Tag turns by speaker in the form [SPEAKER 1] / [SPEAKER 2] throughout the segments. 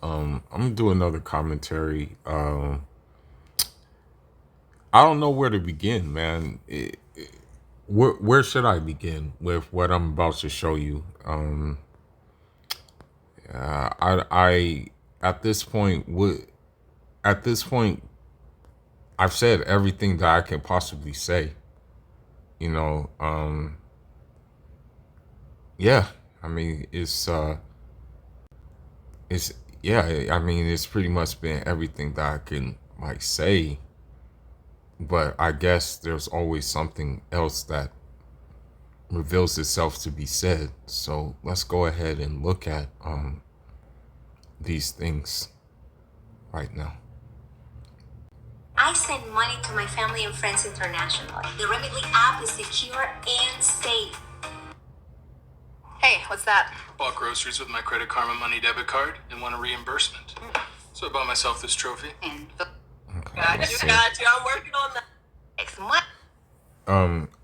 [SPEAKER 1] I'm gonna do another commentary. I don't know where to begin, man. Where should I begin with what I'm about to show you? I at this point would at this point I've said everything that I can possibly say. You know, yeah. I mean, it's yeah. I mean, it's pretty much been everything that I can like say. But I guess there's always something else that reveals itself to be said. So let's go ahead and look at these things right now.
[SPEAKER 2] I send money to my family and friends internationally. The Remitly app is secure and safe.
[SPEAKER 3] Hey, what's that?
[SPEAKER 4] Bought groceries with my Credit Karma Money debit card and won a reimbursement. So I bought myself this trophy.
[SPEAKER 3] And
[SPEAKER 1] Okay,
[SPEAKER 3] got
[SPEAKER 1] let's
[SPEAKER 3] you,
[SPEAKER 1] see.
[SPEAKER 3] got you. I'm working on that. Next month.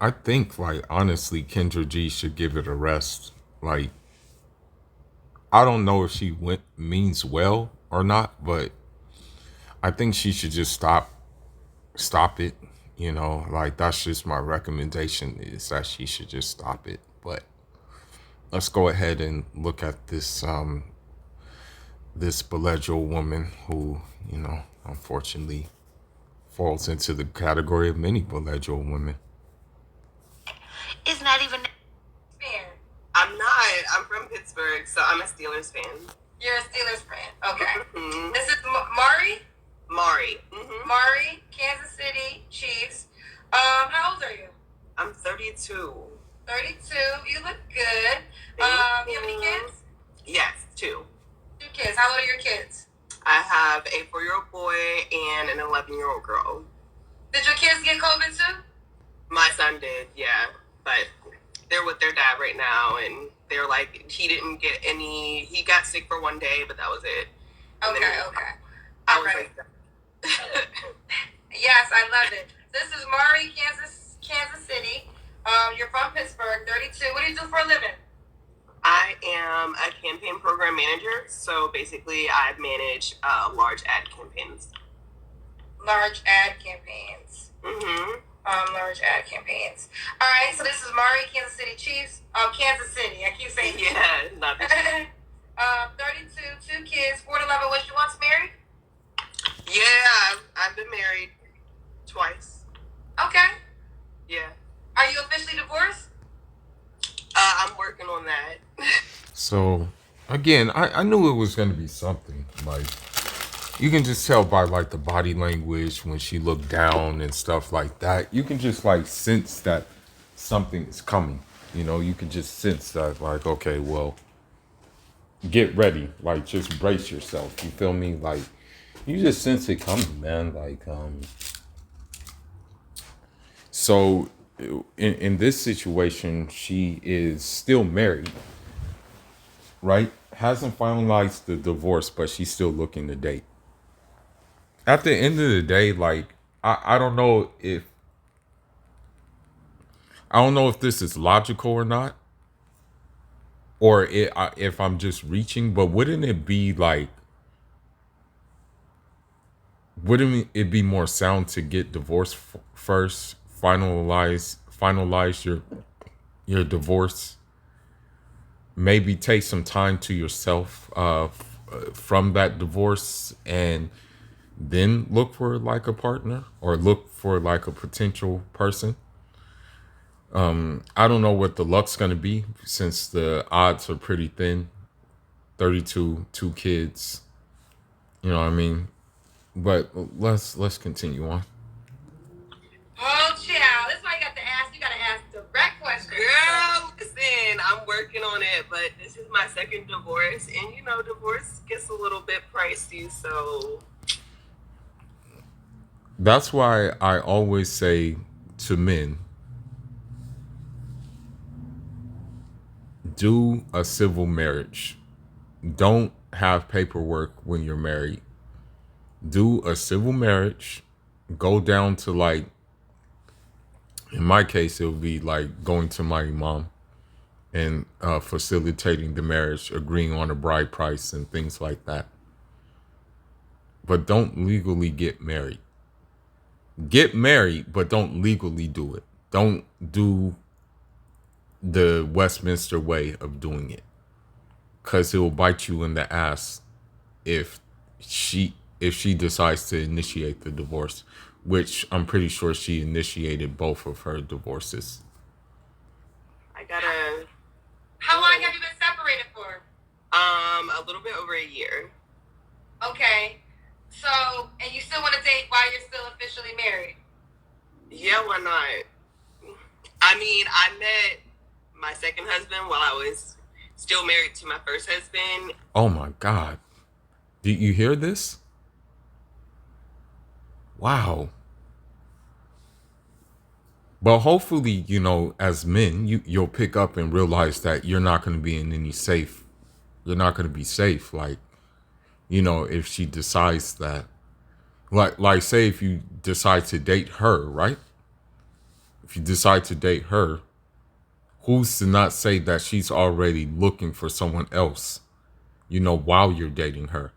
[SPEAKER 1] I think like honestly, Kendra G should give it a rest. Like, I don't know if she means well or not, but I think she should just stop it. You know, like that's just my recommendation is that she should just stop it. But let's go ahead and look at this Baleejo woman who, unfortunately falls into the category of many Baleejo women.
[SPEAKER 2] It's not even
[SPEAKER 3] Fan. I'm not. I'm from Pittsburgh, so I'm a Steelers fan.
[SPEAKER 5] You're a Steelers fan. Okay.
[SPEAKER 3] Mm-hmm.
[SPEAKER 5] This is Mari.
[SPEAKER 3] Mari. Mm-hmm.
[SPEAKER 5] Mari, Kansas City Chiefs. How old are you?
[SPEAKER 3] I'm 32.
[SPEAKER 5] 32. You look good.
[SPEAKER 3] Thank
[SPEAKER 5] You have any
[SPEAKER 3] you.
[SPEAKER 5] kids?
[SPEAKER 3] Yes, 2.
[SPEAKER 5] 2 kids. How old are your kids?
[SPEAKER 3] I have a 4-year-old boy and an 11-year-old girl.
[SPEAKER 5] Did your kids get COVID too?
[SPEAKER 3] My son did, yeah. But they're with their dad right now, and they're like, he didn't get any, he got sick for 1 day, but that was it. And
[SPEAKER 5] Okay,
[SPEAKER 3] then
[SPEAKER 5] okay.
[SPEAKER 3] I
[SPEAKER 5] All
[SPEAKER 3] was
[SPEAKER 5] right.
[SPEAKER 3] like,
[SPEAKER 5] Yes, I love it. This is Mari, Kansas City. You're from Pittsburgh, 32. What do you do for a living?
[SPEAKER 3] I am a campaign program manager, so basically I manage large ad campaigns.
[SPEAKER 5] Large ad campaigns.
[SPEAKER 3] Mm-hmm.
[SPEAKER 5] Large ad campaigns. All right, so this is Mari, Kansas City Chiefs. Kansas City. I keep saying
[SPEAKER 3] Yeah, not the
[SPEAKER 5] 32, 2 kids, 4 to 11. Was you once married?
[SPEAKER 3] Yeah, I've been married twice.
[SPEAKER 5] Okay.
[SPEAKER 3] Yeah.
[SPEAKER 5] Are you officially divorced?
[SPEAKER 3] I'm working on that.
[SPEAKER 1] So again, I knew it was gonna be something. Like, you can just tell by like the body language when she looked down and stuff like that. You can just like sense that something is coming. You can just sense that, like, okay, well, get ready. Like, just brace yourself. You feel me? Like, you just sense it coming, man. Like, so in this situation, she is still married, right? Hasn't finalized the divorce, but she's still looking to date. At the end of the day, like, I don't know if this is logical or not, or if I'm just reaching, but wouldn't it be like, wouldn't it be more sound to get divorced first, finalize your divorce, maybe take some time to yourself from that divorce, and then look for like a partner or look for like a potential person? I don't know what the luck's gonna be since the odds are pretty thin. 32, 2 kids. You know what I mean? But let's continue on.
[SPEAKER 5] Oh, child. That's why you got to ask. You got to ask direct questions.
[SPEAKER 3] Girl, listen, I'm working on it, but this is my second divorce, and divorce gets a little bit pricey, so
[SPEAKER 1] That's why I always say to men, do a civil marriage. Don't have paperwork when you're married. Do a civil marriage. Go down to, like, in my case, it would be like going to my mom and facilitating the marriage, agreeing on a bride price and things like that. but don't legally get married. Get married, but don't legally do it. Don't do the Westminster way of doing it, because it will bite you in the ass if she decides to initiate the divorce, which I'm pretty sure she initiated both of her divorces.
[SPEAKER 3] I gotta.
[SPEAKER 5] How long have you been separated for?
[SPEAKER 3] A little bit over a year.
[SPEAKER 5] Okay. So, and you still want to date while you're still officially married?
[SPEAKER 3] Yeah, why not? I mean, I met my second husband while I was still married to my first husband.
[SPEAKER 1] Oh my God. Did you hear this? Wow. But hopefully, as men, you'll pick up and realize that you're not going to be in any safe. You're not going to be safe. Like, if she decides that, like say if you decide to date her, right? If you decide to date her, who's to not say that she's already looking for someone else, while you're dating her?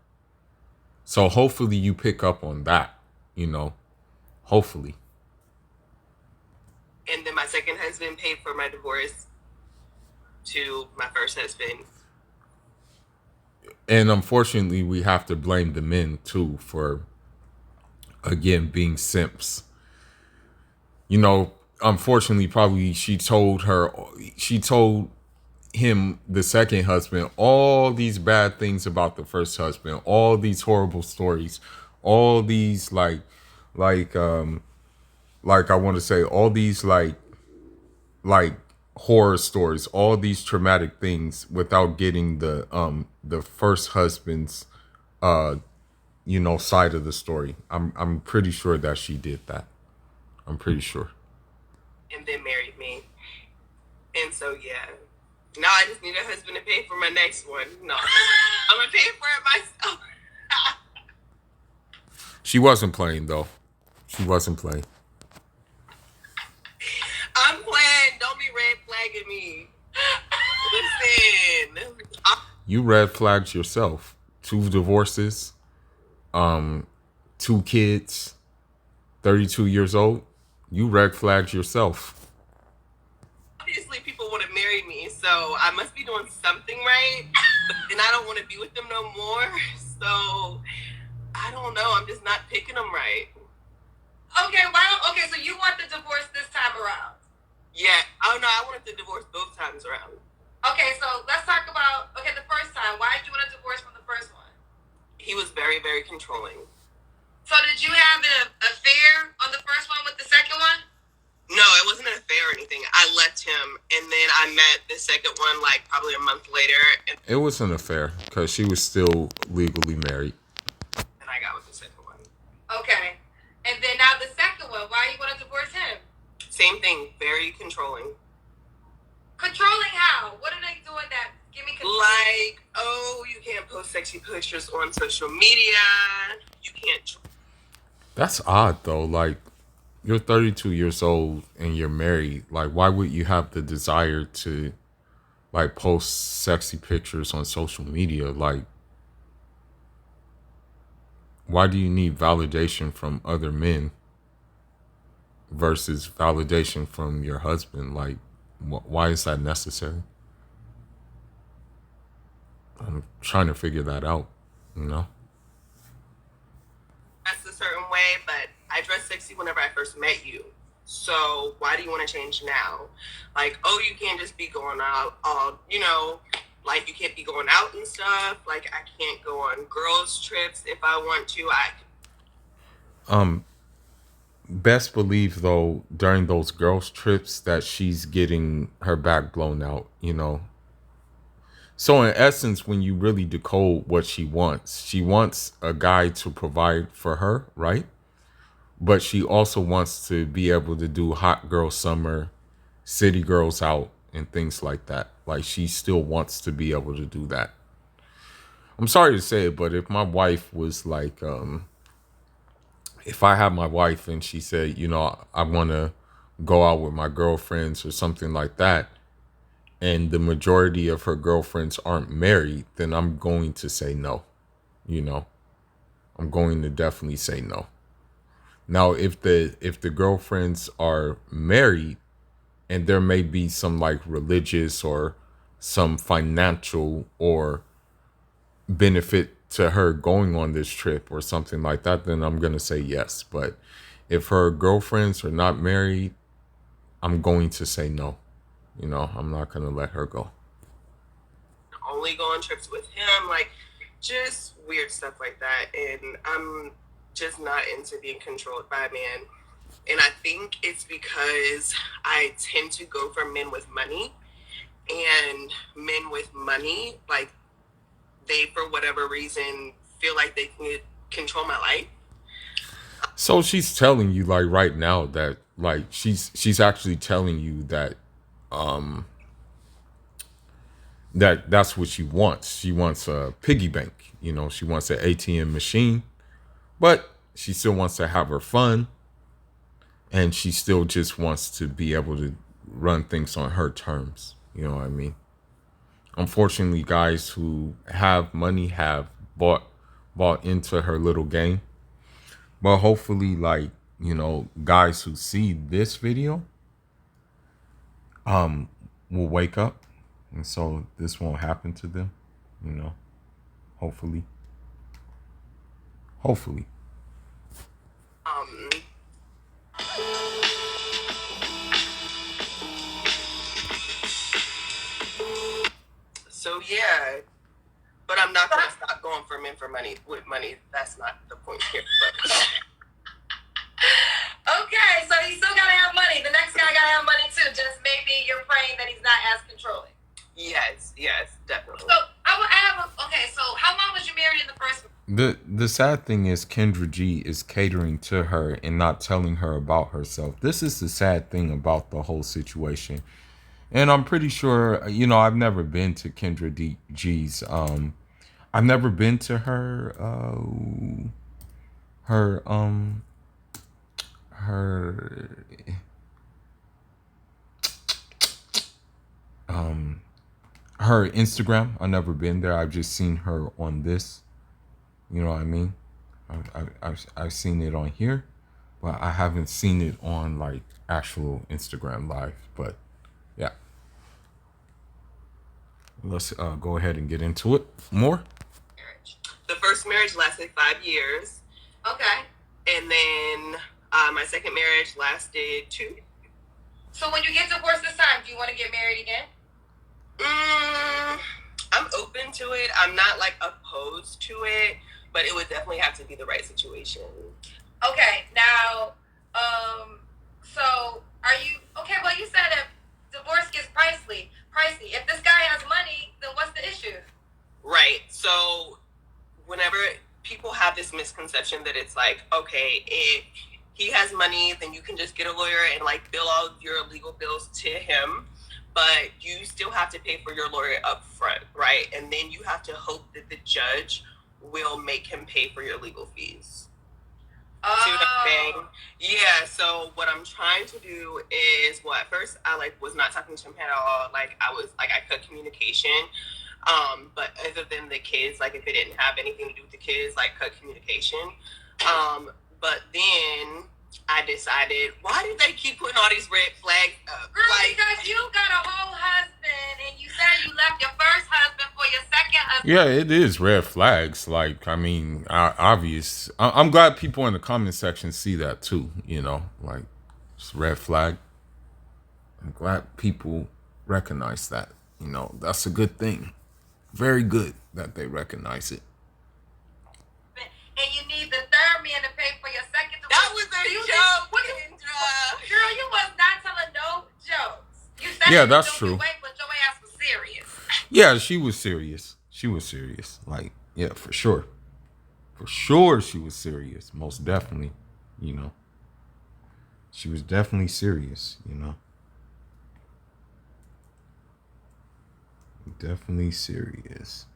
[SPEAKER 1] So hopefully you pick up on that, hopefully.
[SPEAKER 3] And then my second husband paid for my divorce to my first husband.
[SPEAKER 1] And unfortunately, we have to blame the men too for, again, being simps. Unfortunately, probably she told him, the second husband, all these bad things about the first husband, all these horrible stories, all these like I want to say, all these like horror stories, all these traumatic things, without getting the first husband's side of the story. I'm pretty sure that she did that. I'm pretty sure.
[SPEAKER 3] And then married me. And so yeah. Now I just need a husband to pay for my next one. No. I'm gonna pay for it myself.
[SPEAKER 1] She wasn't playing though. She wasn't playing.
[SPEAKER 3] I'm playing. Don't be red flagging me. Listen.
[SPEAKER 1] You red flagged yourself. 2 divorces, 2 kids, 32 years old. You red flagged yourself.
[SPEAKER 3] Obviously, people want to marry me, so I must be doing something right. But then I don't want to be with them no more. So I don't know. I'm just not picking them right.
[SPEAKER 5] Okay, okay, so you want the divorce this time around?
[SPEAKER 3] Yeah. Oh no, I wanted the divorce both times around.
[SPEAKER 5] Okay, so let's talk about the first time. Why did you want a divorce from the first one?
[SPEAKER 3] He was very, very controlling.
[SPEAKER 5] So did you have an affair on the first one with the second one?
[SPEAKER 3] No, it wasn't an affair or anything. I left him, and then I met the second one like probably a month later. And
[SPEAKER 1] It was an affair because she was still legally married.
[SPEAKER 3] then I got with the second one.
[SPEAKER 5] Okay. And then now the second one, why you want to divorce him?
[SPEAKER 3] Same thing, very controlling.
[SPEAKER 5] Controlling how? What are they doing that? Give me control.
[SPEAKER 3] Like, oh, you can't post sexy pictures on social media. You can't.
[SPEAKER 1] That's odd though. Like, you're 32 years old and you're married. Like, why would you have the desire to like post sexy pictures on social media? Like, why do you need validation from other men versus validation from your husband? Like, why is that necessary? I'm trying to figure that out,
[SPEAKER 3] That's a certain way, but I dressed sexy whenever I first met you. So why do you want to change now? Like, oh, you can't just be going out all, like you can't be going out and stuff. Like I can't go on girls' trips if I want to.
[SPEAKER 1] Best believe though, during those girls' trips that she's getting her back blown out, So in essence, when you really decode what she wants a guy to provide for her, right? But she also wants to be able to do hot girl summer, city girls out, and things like that. Like, she still wants to be able to do that. I'm sorry to say it, but if my wife was like, if I had my wife and she said, I want to go out with my girlfriends or something like that, and the majority of her girlfriends aren't married, then I'm going to say no, I'm going to definitely say no. Now, if the girlfriends are married and there may be some like religious or some financial or benefit to her going on this trip or something like that, then I'm going to say yes. But if her girlfriends are not married, I'm going to say no. You know, I'm not going to let her go.
[SPEAKER 3] Only go on trips with him, like just weird stuff like that. And I'm just not into being controlled by a man. And I think it's because I tend to go for men with money, and men with money, like they, for whatever reason, feel like they can control my life.
[SPEAKER 1] So she's telling you like right now that like she's actually telling you that that's what she wants. She wants a piggy bank, you know, she wants an ATM machine, but she still wants to have her fun, and she still just wants to be able to run things on her terms. You know what I mean? Unfortunately, guys who have money have bought into her little game. But hopefully, like, you know, guys who see this video will wake up, and so this won't happen to them, you know. Hopefully.
[SPEAKER 3] So yeah, but I'm not gonna stop going for men for money with money. That's not the point here. But
[SPEAKER 5] Okay, so he still gotta have money. The next guy gotta have money too. Just maybe you're praying that he's not as controlling.
[SPEAKER 3] yes, definitely.
[SPEAKER 5] So okay. So how long was you married in the first?
[SPEAKER 1] The sad thing is Kendra G is catering to her and not telling her about herself. This is the sad thing about the whole situation. And I'm pretty sure, you know, I've never been to Kendra G's. I've never been to her her her Instagram. I've never been there. I've just seen her on this. You know what I mean? I've seen it on here, but I haven't seen it on like actual Instagram live. But yeah, let's go ahead and get into it more.
[SPEAKER 3] The first marriage lasted 5 years.
[SPEAKER 5] Okay.
[SPEAKER 3] And then my second marriage lasted 2.
[SPEAKER 5] So when you get divorced this time, do you want to get married again?
[SPEAKER 3] I'm open to it. I'm not like opposed to it, but it would definitely have to be the right situation.
[SPEAKER 5] Okay. Now, so are you okay? Well, you said if divorce gets pricey. If this guy has money, then what's the issue?
[SPEAKER 3] Right. So whenever people have this misconception that it's like, okay, if he has money, then you can just get a lawyer and like bill all your legal bills to him, but you still have to pay for your lawyer up front, right? And then you have to hope that the judge will make him pay for your legal fees. See what I'm saying? Yeah, so what I'm trying to do is, well, at first I like was not talking to him at all. Like I cut communication. But other than the kids, like if it didn't have anything to do with the kids, like cut communication. But then I decided, why did they keep putting all these red flags up?
[SPEAKER 5] Girl,
[SPEAKER 3] Like,
[SPEAKER 5] because you got a whole husband and you said you left your first husband for your second husband.
[SPEAKER 1] Yeah, it is red flags. Like, I mean, obvious. I'm glad people in the comment section see that too. You know, like it's red flag. I'm glad people recognize that. You know, that's a good thing. Very good that they recognize it.
[SPEAKER 5] And you need the third man to pay for your second divorce.
[SPEAKER 3] that was a joke, Kendra.
[SPEAKER 5] Girl, you was not telling no jokes. You said
[SPEAKER 1] Yeah,
[SPEAKER 5] you
[SPEAKER 1] that's
[SPEAKER 5] was
[SPEAKER 1] true.
[SPEAKER 5] Wait, but your ass was serious.
[SPEAKER 1] Yeah, she was serious. She was serious. Like, yeah, for sure. For sure she was serious. Most definitely, you know. She was definitely serious, you know. Definitely serious.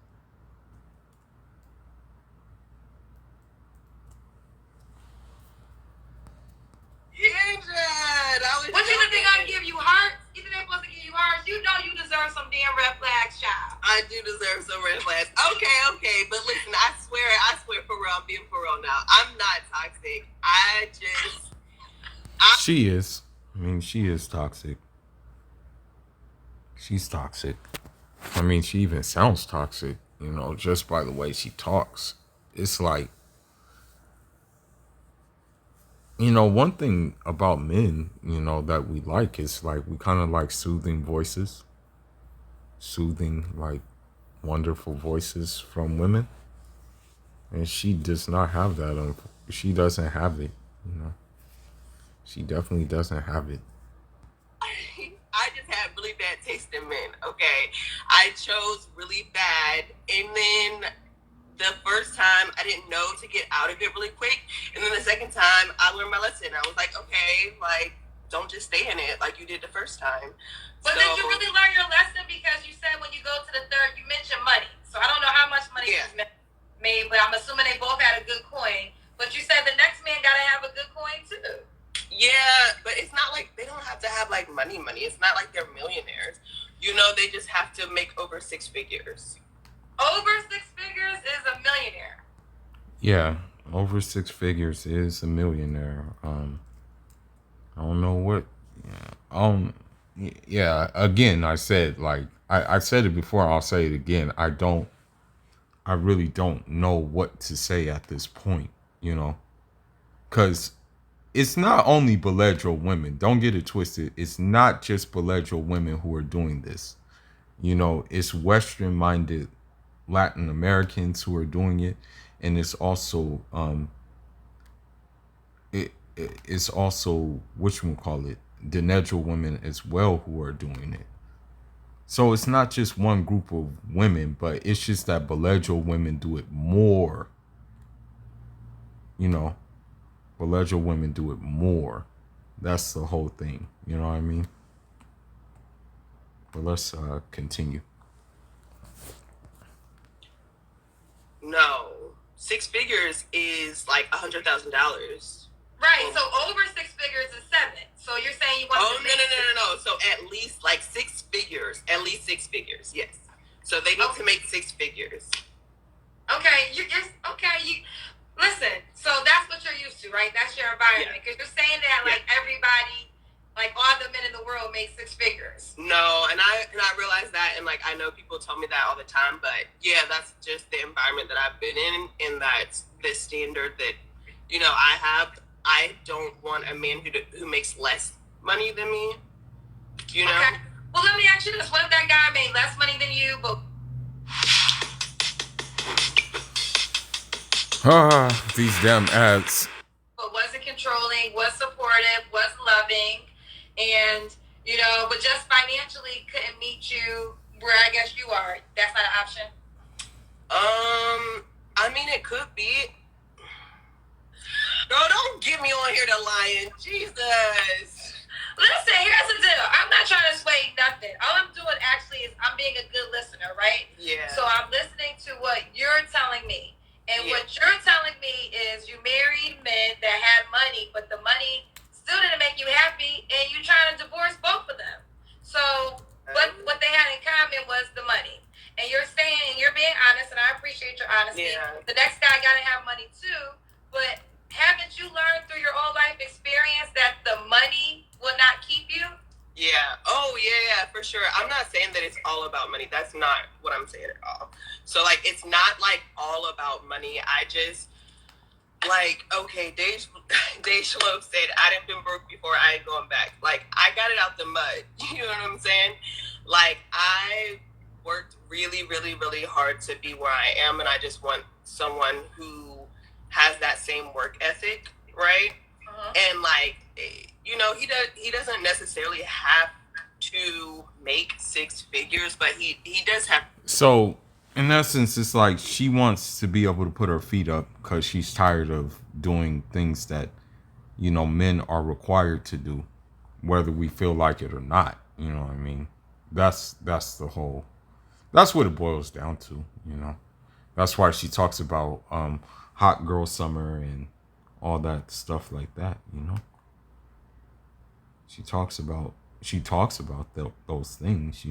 [SPEAKER 3] Kendra,
[SPEAKER 5] What you think I'm give you hearts? You think they're supposed to give you hearts? You know you deserve some damn red flags, child.
[SPEAKER 3] I do deserve some red flags. Okay, but listen, I swear for real, I'm being for real. I'm not toxic.
[SPEAKER 1] She is. I mean, she is toxic. She's toxic. I mean, she even sounds toxic, you know, just by the way she talks. It's like, you know, one thing about men, you know, that we like is like we kind of like soothing voices, soothing, like wonderful voices from women. And she does not have that. She doesn't have it, you know. She definitely doesn't have it.
[SPEAKER 3] I just had really bad taste in men, okay? I chose really bad, and then the first time I didn't know to get out of it really quick, and then the second time I learned my lesson. I was like, okay, like, don't just stay in it like you did the first time.
[SPEAKER 5] But did you really learn your lesson? Because you said when you go to the third, you mentioned money. So I don't know how much money you made, but I'm assuming they both had a good coin. But you said the next man got to have a good coin too.
[SPEAKER 3] Yeah, but it's not like they don't have to have like money. It's not like they're millionaires. You know, they just have to make over 6 figures.
[SPEAKER 5] Over 6 figures is a millionaire.
[SPEAKER 1] Yeah, over 6 figures is a millionaire. I don't know what. Yeah. Again, I said like I said it before. I'll say it again. I really don't know what to say at this point. You know, because it's not only Baleejo women. Don't get it twisted. It's not just Baleejo women who are doing this. You know, it's Western-minded Latin Americans who are doing it, and it's also it's also whatchamacallit, the Negro women as well who are doing it. So it's not just one group of women, but it's just that Baleejo women do it more. You know, Baleejo women do it more. That's the whole thing. You know what I mean? But let's continue.
[SPEAKER 3] No, 6 figures is like $100,000.
[SPEAKER 5] Right. So over 6 figures is 7. So you're saying you want to make...
[SPEAKER 3] No. So at least like 6 figures. At least 6 figures. Yes. So they need to make 6 figures.
[SPEAKER 5] Okay. You're just okay. Listen. So that's what you're used to, right? That's your environment. Because you're saying that like everybody, like all the men in the world, make 6 figures.
[SPEAKER 3] No, and I realize that, and like I know people tell me that all the time, but yeah, that's just the environment that I've been in, and that's the standard that I have. I don't want a man who makes less money than me. You know.
[SPEAKER 5] Okay. Well, let me ask you this: what if that guy made less money than you, but
[SPEAKER 1] These damn ads.
[SPEAKER 5] but wasn't controlling, was supportive, was loving, and but just financially couldn't meet you where I guess you are? That's not an option.
[SPEAKER 3] I mean, it could be. No, don't get me on here to lying. Jesus.
[SPEAKER 5] Listen, here's the deal. I'm not trying to sway nothing. All I'm doing actually is I'm being a good listener, right?
[SPEAKER 3] Yeah.
[SPEAKER 5] So I'm listening to what you're telling me. And what you're telling me is you married men that had money, but the money still didn't make you happy, and you trying to divorce both of them. So what they had in common was the money. And you're saying, and you're being honest, and I appreciate your honesty. Yeah. The next guy got to have money too, but haven't you learned through your own life experience that the money will not keep you?
[SPEAKER 3] Yeah. Oh, yeah, for sure. I'm not saying that it's all about money. That's not what I'm saying at all. So, like, it's not, like, all about money. I just, like, okay, Dave Schlope said, I done been broke before, I ain't going back. Like, I got it out the mud. You know what I'm saying? Like, I worked really, really, really hard to be where I am, and I just want someone who has that same work ethic, right? And like, he doesn't necessarily have to make 6 figures, but he does have.
[SPEAKER 1] So in essence, it's like she wants to be able to put her feet up because she's tired of doing things that men are required to do, whether we feel like it or not. You know what I mean? That's the whole. That's what it boils down to. That's why she talks about hot girl summer and all that stuff like that. She talks about those things.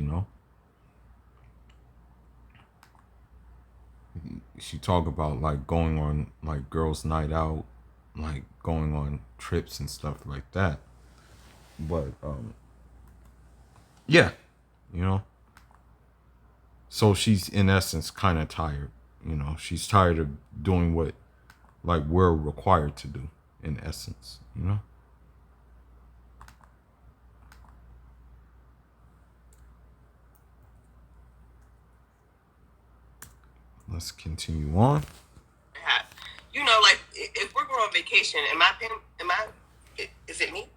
[SPEAKER 1] she talk about like going on like girls' night out, like going on trips and stuff like that. But yeah, you know. So she's in essence kind of tired. You know, she's tired of doing what like we're required to do in essence, you know. Let's continue on.
[SPEAKER 3] You know, like if we're going on vacation, am I paying? Is it me?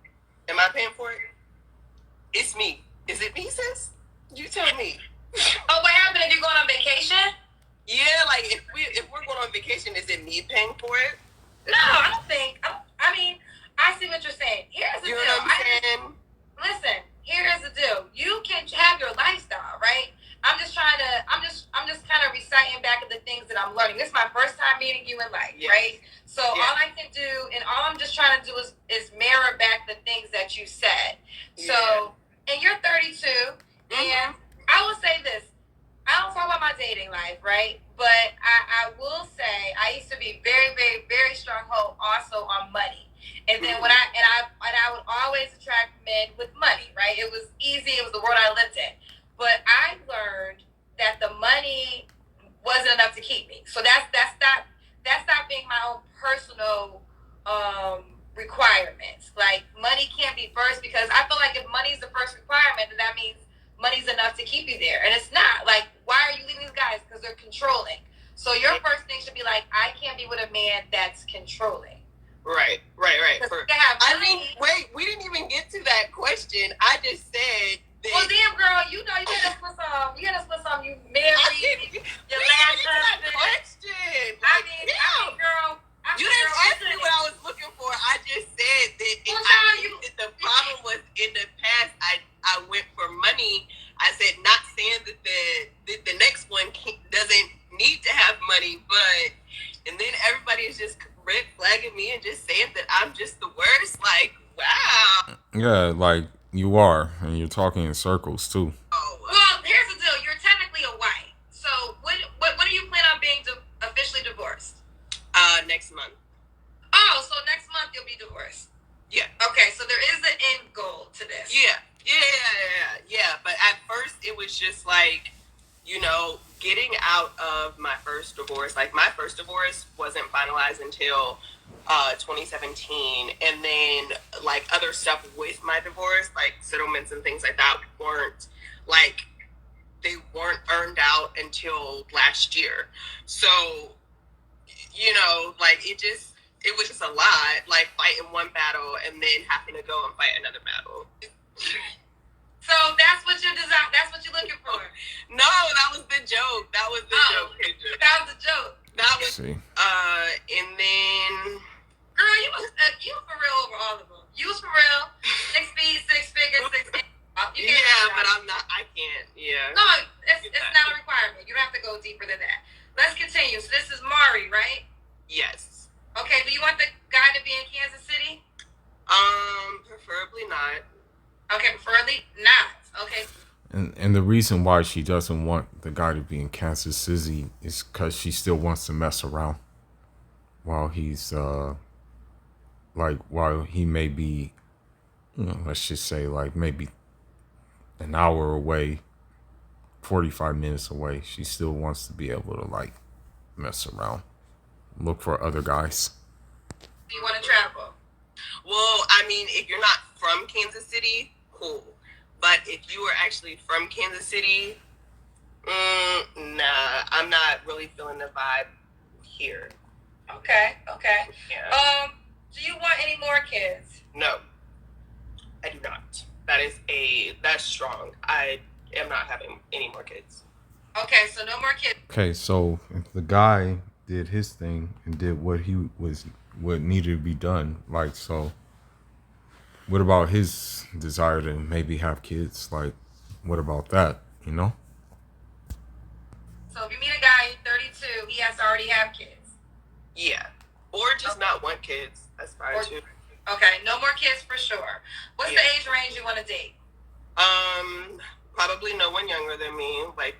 [SPEAKER 3] Am I paying for it? It's me. Is it me, sis? You tell me.
[SPEAKER 5] Oh, what happened if you're going on vacation?
[SPEAKER 3] Yeah, like if we're going on vacation, is it me paying for it?
[SPEAKER 5] No, I don't think. I mean, I see what you're saying. Here's the
[SPEAKER 3] You know
[SPEAKER 5] deal.
[SPEAKER 3] what I'm saying?
[SPEAKER 5] Listen, here's the deal. You can have your lifestyle, right? I'm just kind of reciting back of the things that I'm learning. This is my first time meeting you in life,
[SPEAKER 3] Yes.
[SPEAKER 5] right? So
[SPEAKER 3] Yeah.
[SPEAKER 5] all I can do, and all I'm just trying to do is mirror back the things that you said. So, and you're 32, and I will say this. I don't talk about my dating life, right? But I will say I used to be very, very, very stronghold also on money. And then when I would always attract men with money, right? It was easy. It was the world I lived in. But I learned that the money wasn't enough to keep me. So that's not being my own personal requirements. Like money can't be first, because I feel like if money is the first requirement, then that means money's enough to keep you there. And it's not. Like, why are you leaving these guys? Because they're controlling. So your first thing should be like, I can't be with a man that's controlling.
[SPEAKER 3] Right. I mean, wait, we didn't even get to that question. I just said that.
[SPEAKER 5] Well, damn, girl, you know you gotta split some. You married. Your last husband.
[SPEAKER 3] Question.
[SPEAKER 5] I mean, girl.
[SPEAKER 3] You didn't ask me what I was looking for. I just said that the problem was in the past. I went for money. I said, not saying that the next one doesn't need to have money, but and then everybody is just red flagging me and just saying that I'm just the worst. Like, wow.
[SPEAKER 1] Yeah, like you are, and you're talking in circles too.
[SPEAKER 3] Oh,
[SPEAKER 5] well, here's the deal. You're technically a wife. So what do you plan on being officially divorced?
[SPEAKER 3] Next month.
[SPEAKER 5] Oh, so next month you'll be divorced.
[SPEAKER 3] Yeah.
[SPEAKER 5] Okay, so there is an end goal to this.
[SPEAKER 3] Yeah. But at first it was just like, you know, getting out of my first divorce. Like my first divorce wasn't finalized until 2017, and then like other stuff with my divorce, like settlements and things like that, they weren't earned out until last year. So, you know, like it was just a lot, like fighting one battle and then having to go and fight another battle.
[SPEAKER 5] So that's what you desire. That's what you're looking for.
[SPEAKER 3] No, that was the joke. That was the joke.
[SPEAKER 5] That was the joke.
[SPEAKER 3] That was
[SPEAKER 1] See.
[SPEAKER 3] And then
[SPEAKER 5] girl, you for real over all of them. You was for real. 6 feet, 6 figures, 6 inches.
[SPEAKER 3] But I'm not. I can't. Yeah.
[SPEAKER 5] No, it's not a requirement. You don't have to go deeper than that. Let's continue. So this is Mari, right?
[SPEAKER 3] Yes.
[SPEAKER 5] Okay. Do you want the guy to be in Kansas City?
[SPEAKER 3] Preferably not.
[SPEAKER 5] Okay, preferably not. Okay.
[SPEAKER 1] And the reason why she doesn't want the guy to be in Kansas City is because she still wants to mess around while he's while he may be, you know, let's just say like maybe an hour away, 45 minutes away. She still wants to be able to like mess around, look for other guys.
[SPEAKER 5] Do you want to travel?
[SPEAKER 3] Well, I mean, if you're not from Kansas City, cool. But if you are actually from Kansas City, nah, I'm not really feeling the vibe here.
[SPEAKER 5] Okay.
[SPEAKER 3] Yeah.
[SPEAKER 5] Do you want any more kids?
[SPEAKER 3] No, I do not. That's strong. I am not having any more kids.
[SPEAKER 5] Okay, so no more kids.
[SPEAKER 1] Okay, so if the guy did his thing and did what needed to be done, like, so what about his desire to maybe have kids? Like, what about that, you know?
[SPEAKER 5] So if you meet a guy 32, he has to already have kids.
[SPEAKER 3] Yeah. Or just not want kids. That's fine too.
[SPEAKER 5] Okay, no more kids for sure. What's the age range you want to date?
[SPEAKER 3] Probably no one younger than me. Like,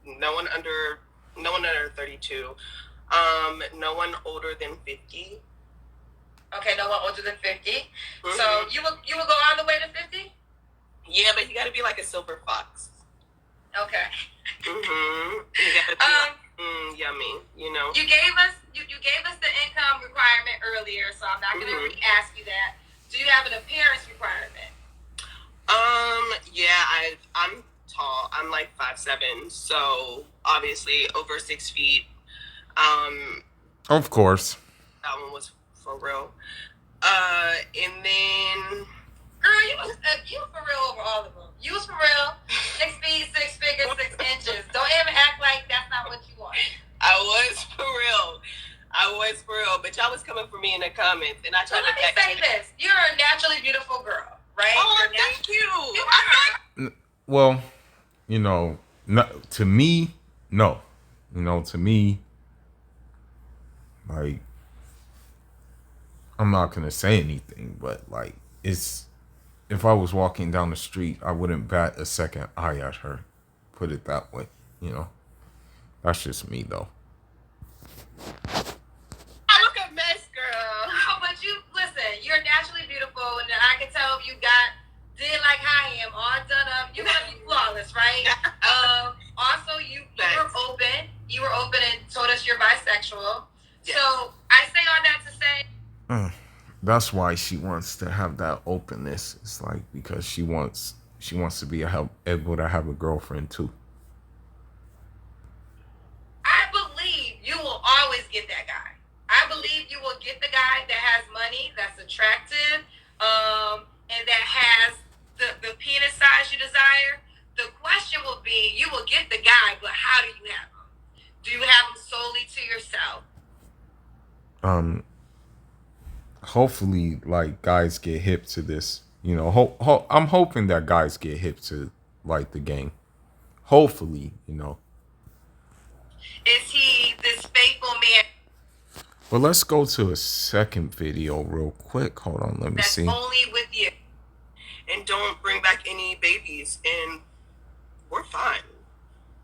[SPEAKER 3] no one under No one under 32. No one older than 50.
[SPEAKER 5] Okay, no one older than 50.
[SPEAKER 3] Mm-hmm.
[SPEAKER 5] So you will go all the way to 50?
[SPEAKER 3] Yeah, but you got to be like a silver fox.
[SPEAKER 5] Okay.
[SPEAKER 3] Mm-hmm. You got to be yummy. You know.
[SPEAKER 5] You gave us the income requirement earlier, so I'm not going to re-ask you that. Do you have an appearance requirement?
[SPEAKER 3] Yeah, I'm tall. I'm like 5'7", so obviously over 6 feet.
[SPEAKER 1] Of course.
[SPEAKER 3] That one was for real. And then,
[SPEAKER 5] girl, you was for real over all of them. You was for real. 6 feet, 6 figures, 6 inches. Don't ever act like that's not what you want.
[SPEAKER 3] I was for real. But y'all was coming for me in the comments, and I tried
[SPEAKER 5] to. Let me say this: you're a naturally beautiful girl, right?
[SPEAKER 3] Oh, thank you.
[SPEAKER 1] Well, you know, to me, no. You know, to me, like, I'm not gonna say anything, but like, if I was walking down the street, I wouldn't bat a second eye at her. Put it that way, you know. That's just me, though.
[SPEAKER 3] I look a mess, girl.
[SPEAKER 5] Oh, but you listen. You're naturally beautiful, and I can tell you did like I am, all done up. You're gonna be flawless, right? Also, you were open. You were open and told us you're bisexual. Yes. So I say all that to say.
[SPEAKER 1] That's why she wants to have that openness. It's like because she wants to be able to have a girlfriend too.
[SPEAKER 5] I believe you will always get that guy. I believe you will get the guy that has money, that's attractive, and that has the penis size you desire. The question will be, you will get the guy, but how do you have him? Do you have him solely to yourself?
[SPEAKER 1] Hopefully, like, guys get hip to this. You know, I'm hoping that guys get hip to, like, the game. Hopefully, you know.
[SPEAKER 5] Is he this faithful man?
[SPEAKER 1] But let's go to a second video real quick. Hold on, let me see.
[SPEAKER 5] That's only with you.
[SPEAKER 3] And don't bring back any babies, and we're fine.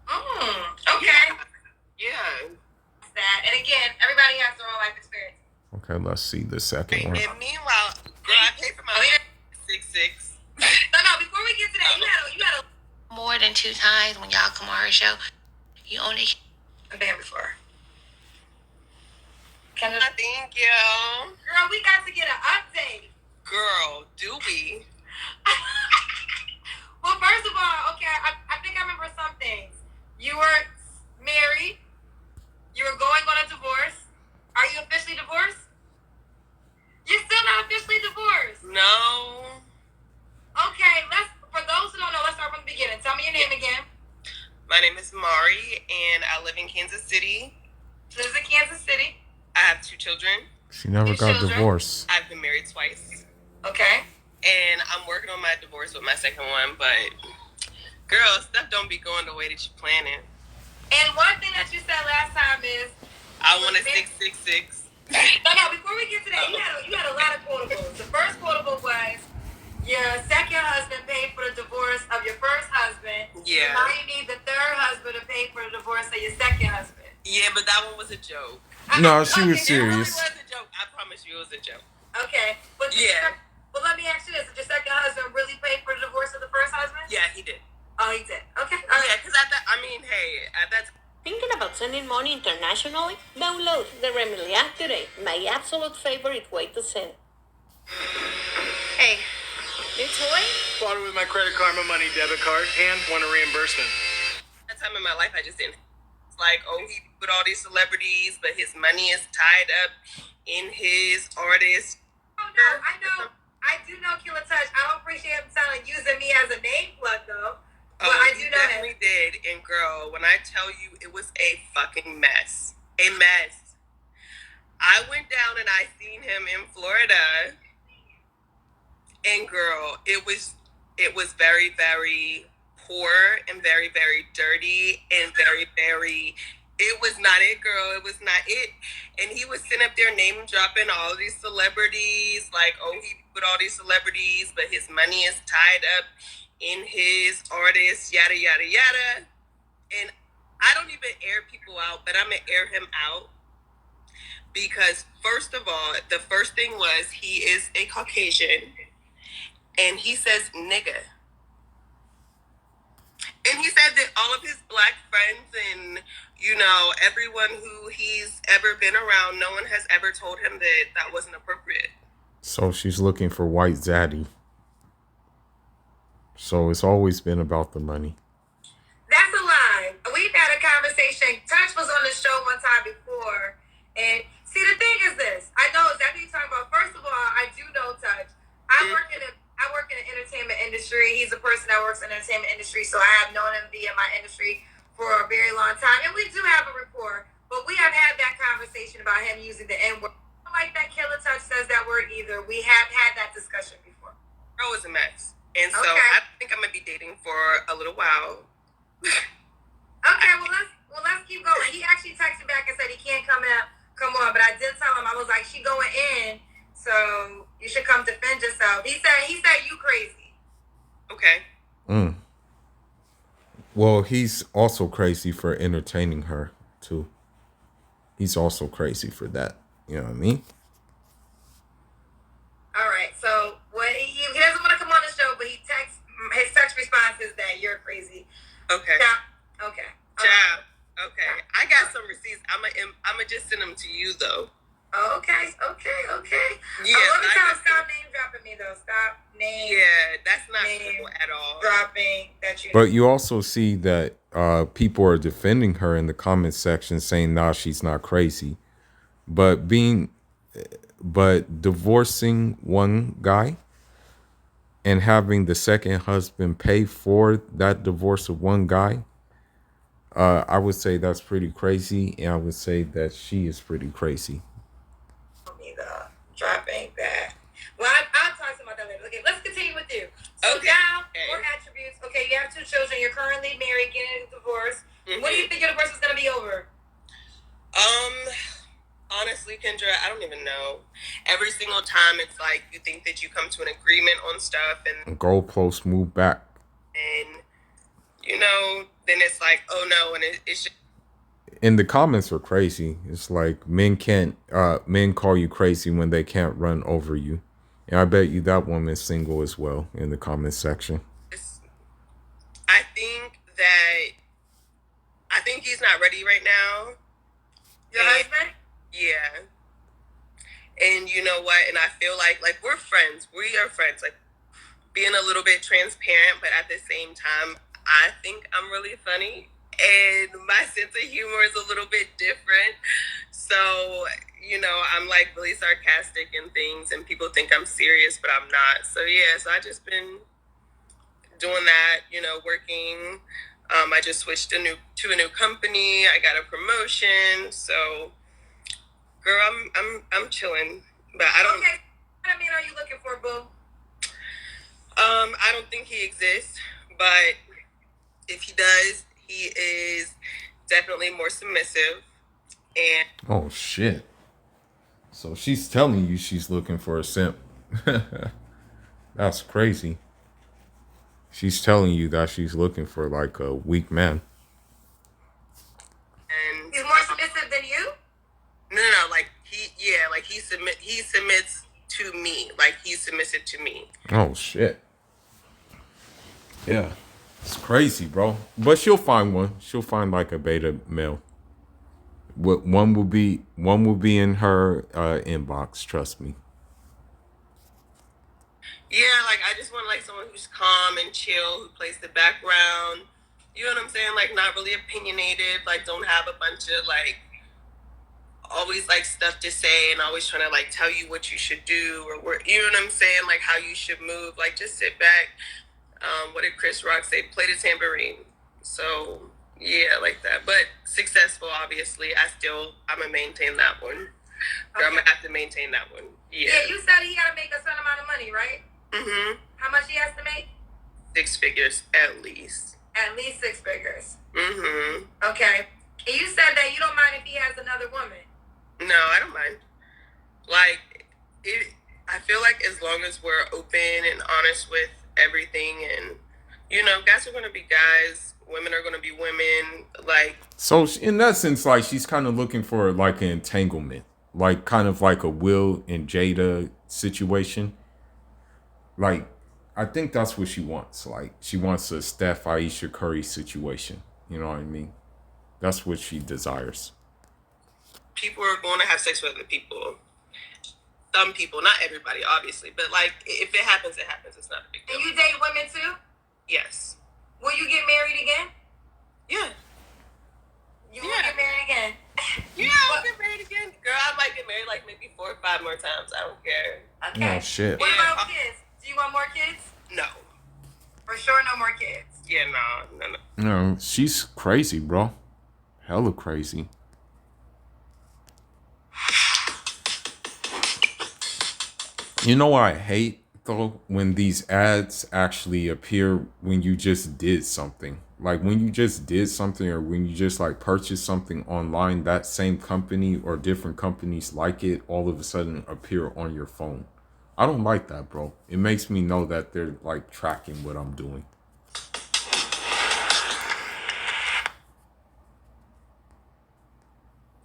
[SPEAKER 5] Okay.
[SPEAKER 3] Yeah.
[SPEAKER 5] That. And again, everybody has their own life experience.
[SPEAKER 1] Okay, let's see the second one.
[SPEAKER 3] And meanwhile, girl, I paid for my 6'6".
[SPEAKER 5] No, before we get to that, you gotta
[SPEAKER 2] more than 2 times when y'all come on her show. You only
[SPEAKER 5] I've been before.
[SPEAKER 3] Thank you.
[SPEAKER 5] Girl, we got to get an update.
[SPEAKER 3] Girl, do we?
[SPEAKER 5] Well, first of all, okay, I think I remember some things. You were married. You were going on a divorce. Are you officially divorced? You're still not officially divorced.
[SPEAKER 3] No.
[SPEAKER 5] Okay, for those who don't know, let's start from the beginning. Tell me your name again.
[SPEAKER 3] My name is Mari, and I live in Kansas City.
[SPEAKER 5] Lives in Kansas City.
[SPEAKER 3] I have 2 children.
[SPEAKER 1] She never got divorced.
[SPEAKER 3] I've been married twice.
[SPEAKER 5] Okay.
[SPEAKER 3] And I'm working on my divorce with my second one, but girl, stuff don't be going the way that you plan it.
[SPEAKER 5] And one thing that you said last time is
[SPEAKER 3] I want a 666.
[SPEAKER 5] No, before we get to that, you had a lot of quotables. The first quotable was your second husband paid for the divorce of your first husband.
[SPEAKER 3] Yeah.
[SPEAKER 5] Now you need the third husband to pay for the divorce of your second husband.
[SPEAKER 3] Yeah, but that one was a joke.
[SPEAKER 1] No, she was serious.
[SPEAKER 3] It was a joke. I promise you it was a joke.
[SPEAKER 5] Okay. But well, let me ask you this. Did your second husband really pay for the divorce of the first husband?
[SPEAKER 3] Yeah, he did.
[SPEAKER 5] Oh, he did. Okay.
[SPEAKER 3] Yeah, because at that
[SPEAKER 6] Thinking about sending money internationally? Download the Remily app today. My absolute favorite way to send.
[SPEAKER 2] Hey, new toy?
[SPEAKER 4] Bought it with my Credit Karma Money debit card and want a reimbursement.
[SPEAKER 3] that time in my life, I just didn't. It's like, oh, he with all these celebrities, but his money is tied up in his artist.
[SPEAKER 5] Oh, no, I know. I do know Killer Touch. I don't appreciate him using me as a name plug, though. But I do know
[SPEAKER 3] definitely did. And girl, when I tell you it was a fucking mess. A mess. I went down and I seen him in Florida. And girl, it was very, very poor and very, very dirty and very, very, it was not it, girl. It was not it. And he was sitting up there name dropping all these celebrities, like, oh, he with all these celebrities, but his money is tied up in his artist, yada, yada, yada. And I don't even air people out, but I'm gonna air him out because first of all, the first thing was he is a Caucasian, and he says nigga. And he said that all of his black friends and, everyone who he's ever been around, no one has ever told him that that wasn't appropriate.
[SPEAKER 1] So she's looking for white zaddy. So it's always been about the money.
[SPEAKER 5] That's a lie. We've had a conversation. Touch was on the show one time before. And see, the thing is this. I know exactly what you're talking about. First of all, I do know Touch. I work in the entertainment industry. He's a person that works in the entertainment industry, so I have known him via my industry for a very long time. And we do have a rapport, but we have had that conversation about him using the N-word. I don't like that Killer Touch says that word either. We have had that discussion before.
[SPEAKER 3] Bro is a mess. And so I think I'm going to be dating for a little while.
[SPEAKER 5] Okay, well let's keep going. He actually texted back and said he can't come on, but I did tell him, I was like, she going in, so you should come defend yourself. He said you crazy.
[SPEAKER 3] Okay.
[SPEAKER 1] Well, he's also crazy for entertaining her too. He's also crazy for that. You know what I mean?
[SPEAKER 5] All right. So he doesn't want to come on the show, but his text response is that you're crazy.
[SPEAKER 3] Okay.
[SPEAKER 5] Yeah. Okay.
[SPEAKER 3] Ciao. Okay. I got some receipts. I'ma just send them to you though.
[SPEAKER 5] Okay.
[SPEAKER 3] Yeah.
[SPEAKER 5] Stop name dropping me though. Stop name.
[SPEAKER 3] Yeah, that's not cool at all.
[SPEAKER 5] Dropping that you.
[SPEAKER 1] But you also see that people are defending her in the comment section, saying, "Nah, she's not crazy," but divorcing one guy and having the second husband pay for that divorce of one guy, I would say that's pretty crazy, and I would say that she is pretty crazy.
[SPEAKER 5] Dropping that. Well, I'll talk to my daughter later. Okay, let's continue with you. So now, more attributes. Okay, you have 2 children. You're currently married, getting a divorce. Mm-hmm. When do you think your divorce is going to be over?
[SPEAKER 3] Honestly, Kendra, I don't even know. Every single time it's like you think that you come to an agreement on stuff and
[SPEAKER 1] goalposts move back.
[SPEAKER 3] And, then it's like, oh no, and it's just...
[SPEAKER 1] And the comments are crazy. It's like men call you crazy when they can't run over you. And I bet you that woman's single as well in the comment section.
[SPEAKER 3] I think he's not ready right now.
[SPEAKER 5] Your husband?
[SPEAKER 3] Yeah. And you know what? And I feel like we're friends. We are friends. Like being a little bit transparent, but at the same time, I think I'm really funny. And my sense of humor is a little bit different. So, I'm like really sarcastic and things, and people think I'm serious, but I'm not. So yeah, so I just been doing that, working. I just switched to a new company. I got a promotion. So girl, I'm chilling. But I don't...
[SPEAKER 5] Okay. What man are you looking for, boo?
[SPEAKER 3] I don't think he exists, but if he does, he is definitely more submissive. And
[SPEAKER 1] oh shit. So she's telling you she's looking for a simp. That's crazy. She's telling you that she's looking for like a weak man.
[SPEAKER 3] And
[SPEAKER 5] he's more submissive than you?
[SPEAKER 3] No, he submits to me. Like he's submissive to me.
[SPEAKER 1] Oh shit. Yeah. It's crazy, bro. But she'll find one. She'll find like a beta male. One will be in her inbox, trust me.
[SPEAKER 3] Yeah, like I just want like someone who's calm and chill, who plays the background. You know what I'm saying? Like not really opinionated, like don't have a bunch of like always like stuff to say and always trying to like tell you what you should do or you know what I'm saying? Like how you should move. Like just sit back. What did Chris Rock say? Play the tambourine. So yeah, like that. But successful, obviously. I'm gonna maintain that one. Girl, okay. I'm gonna have to maintain that one. Yeah.
[SPEAKER 5] Yeah, you said he gotta make a certain amount of money, right?
[SPEAKER 3] Mm-hmm.
[SPEAKER 5] How much he has to make?
[SPEAKER 3] 6 figures, at least.
[SPEAKER 5] At least 6 figures.
[SPEAKER 3] Mm-hmm.
[SPEAKER 5] Okay. And you said that you don't mind if he has another woman.
[SPEAKER 3] No, I don't mind. Like, I feel like as long as we're open and honest with everything and, guys are going to be guys Women are gonna be women. Like,
[SPEAKER 1] so in that sense, like she's kind of looking for like an entanglement, like kind of like a Will and Jada situation. Like, I think that's what she wants. Like, she wants a Steph Aisha Curry situation. You know what I mean? That's what she desires.
[SPEAKER 3] people are going to have sex with other people. Some people, not everybody, obviously, but like if it happens, it happens. It's not a big deal.
[SPEAKER 5] And you date women too?
[SPEAKER 3] Yes.
[SPEAKER 5] Will you get married again?
[SPEAKER 3] Yeah.
[SPEAKER 5] You will get married again?
[SPEAKER 3] Yeah, I'll get married again. Girl, I might get married like maybe 4 or 5 more times. I don't care.
[SPEAKER 5] Okay.
[SPEAKER 1] Oh, shit.
[SPEAKER 5] What about kids? Do you want more kids?
[SPEAKER 3] No.
[SPEAKER 5] For sure, no more kids.
[SPEAKER 3] Yeah, no.
[SPEAKER 1] No, she's crazy, bro. Hella crazy. You know what I hate though? When these ads actually appear when you just did something. Like when you just did something or when you just like purchased something online, that same company or different companies like it all of a sudden appear on your phone. I don't like that, bro. It makes me know that they're like tracking what I'm doing.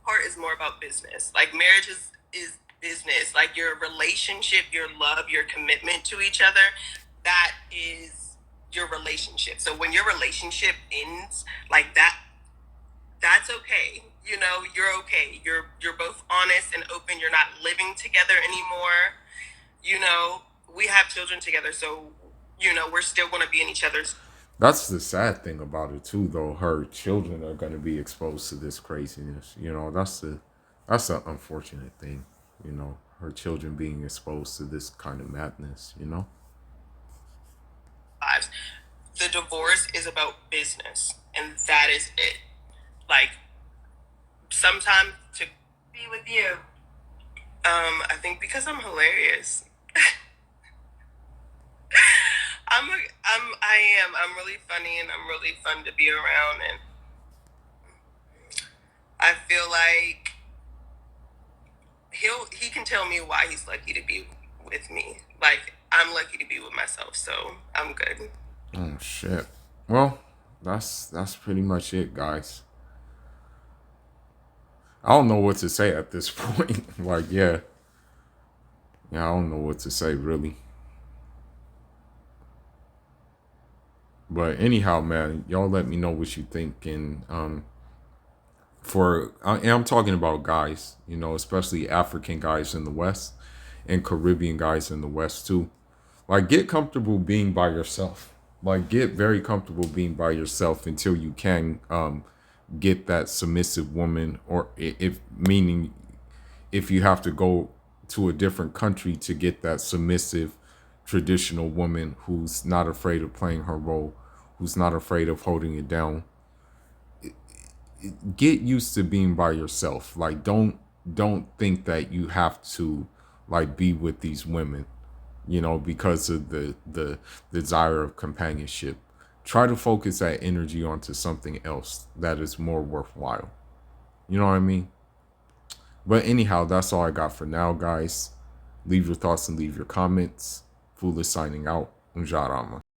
[SPEAKER 3] Part is more about business. Like marriage is business. Like your relationship, your love, your commitment to each other, that is your relationship. So when your relationship ends like that, that's okay. You know, you're okay. You're both honest and open. You're not living together anymore. You know, we have children together, so you know, we're still going to be in each other's.
[SPEAKER 1] That's the sad thing about it too, though. Her children are going to be exposed to this craziness. You know, that's the unfortunate thing. You know, her children being exposed to this kind of madness. You know.
[SPEAKER 3] Lives. The divorce is about business, and that is it. Like, sometimes to
[SPEAKER 5] Be with you.
[SPEAKER 3] I think because I'm hilarious. I'm really funny and I'm really fun to be around, and I feel like he can tell me why he's lucky to be with me. Like I'm lucky to be with myself, so I'm good.
[SPEAKER 1] Oh shit. Well, that's pretty much it, guys. I don't know what to say at this point. Like, yeah, I don't know what to say really. But anyhow, man, y'all let me know what you think. And and I'm talking about guys, you know, especially African guys in the West and Caribbean guys in the West too. Like, get comfortable being by yourself. Like, get very comfortable being by yourself until you can get that submissive woman, or if meaning if you have to go to a different country to get that submissive traditional woman who's not afraid of playing her role, who's not afraid of holding it down. Get used to being by yourself. Like, don't think that you have to like be with these women, you know, because of the desire of companionship. Try to focus that energy onto something else that is more worthwhile. You know what I mean? But anyhow, that's all I got for now, guys. Leave your thoughts and leave your comments. Foolish signing out. Unjarama.